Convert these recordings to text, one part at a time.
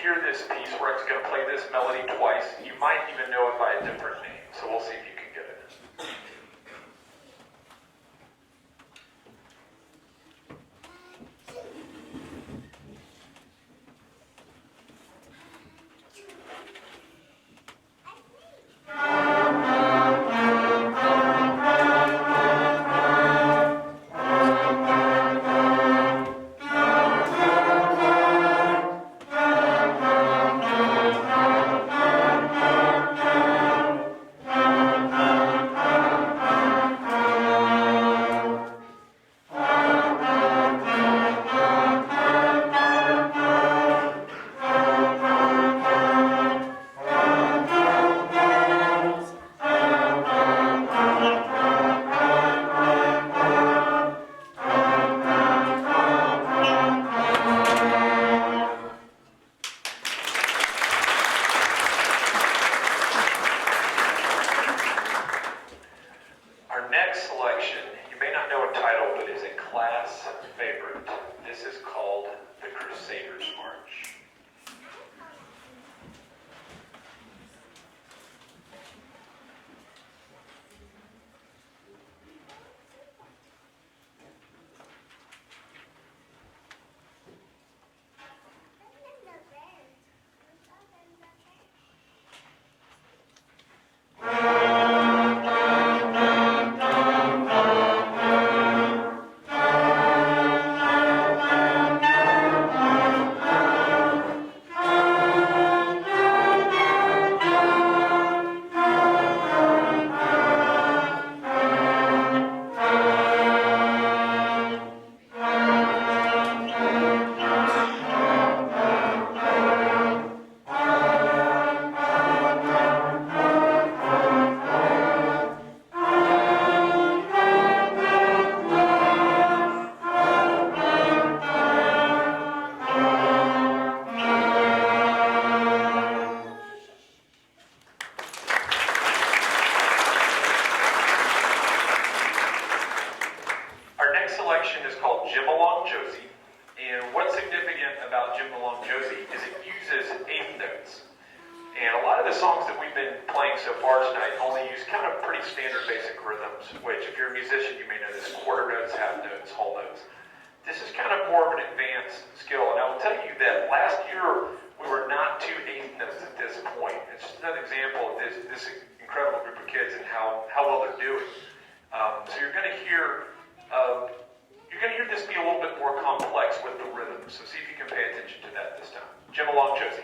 hear this piece, we're actually going to play this melody twice. You might even know it by a different name, so we'll see if you can get it. Selection is called Jim Along Josie, and what's significant about Jim Along Josie is it uses eighth notes. And a lot of the songs that we've been playing so far tonight only use kind of pretty standard basic rhythms, which if you're a musician you may know this: quarter notes, half notes, whole notes. This is kind of more of an advanced skill, and I will tell you that last year we were not to eighth notes at this point. It's just another example of this incredible group of kids and how well they're doing. So you're going to hear this be a little bit more complex with the rhythm, so see if you can pay attention to that this time. Jim Along Josie.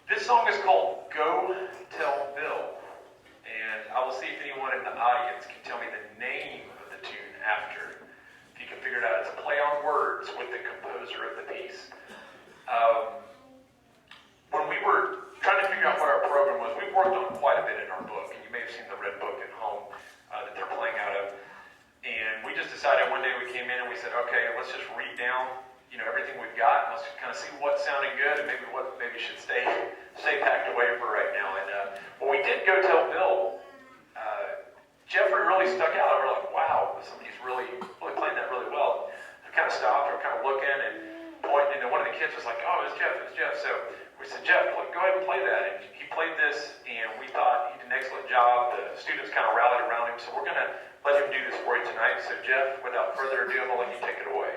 This song is called Go Tell Bill, and I will see if anyone in the audience can tell me the name of the tune after. If you can figure it out, it's a play on words with the composer of the piece. When we were trying to figure out what our program was, we worked on quite a bit in our book, and you may have seen the red book at home that they're playing out of. And we just decided one day we came in and we said, okay, let's just read down everything we've got, and let's kind of see what's sounding good and maybe what should stay packed away for right now. And when we did Go Tell Bill, Jeffrey really stuck out. We were like, wow, somebody's really playing that really well. We kind of stopped, we were kind of looking and pointing, and one of the kids was like, oh, it's Jeff. So we said, Jeff, go ahead and play that. And he played this, and we thought he did an excellent job. The students kind of rallied around him, so we're going to let him do this for you tonight. So Jeff, without further ado, I'm going to let you take it away.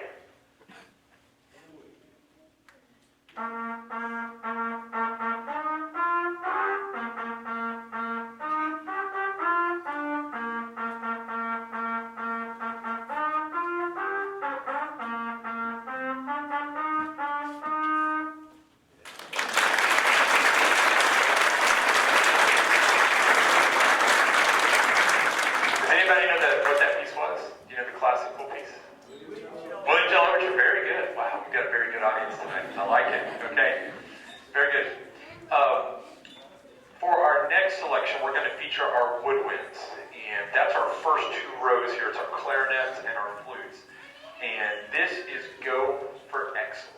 We've got a very good audience tonight. I like it. Okay, very good. For our next selection, we're going to feature our woodwinds, and that's our first two rows here. It's our clarinets and our flutes, and this is Go for Excellence.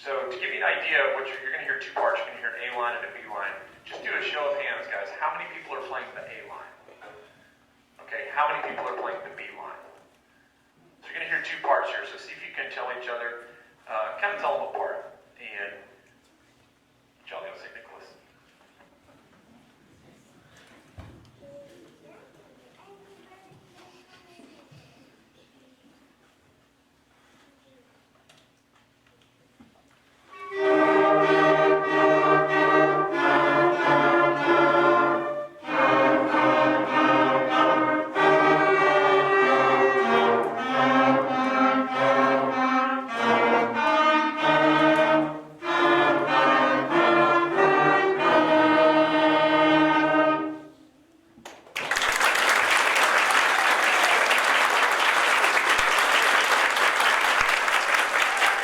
So to give you an idea of what you're going to hear two parts, you're going to hear an A line and a B line. Just do a show of hands, guys. How many people are playing the A line? Okay, how many people are playing the B line? So you're going to hear two parts here, so see if you can tell each other, kind of tell them apart. And Jolly will say Nicholas.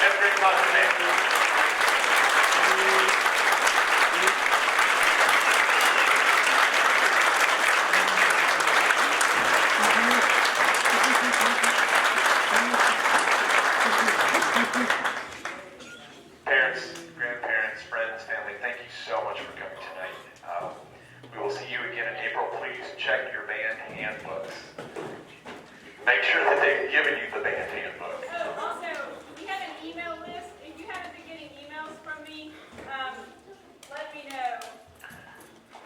That's great conversation. Parents, grandparents, friends, family, thank you so much for coming tonight. We will see you again in April. Please check your band handbooks. Make sure that they've given you the band handbook. Oh, also, we have an email list. If you haven't been getting emails from me, let me know.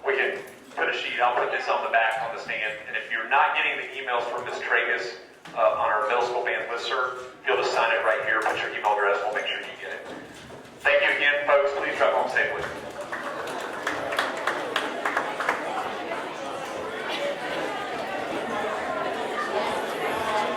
We can put a sheet, I'll put this on the back on the stand, and if you're not getting the emails from Ms. Tragus on our middle school band listserv, you'll just sign it right here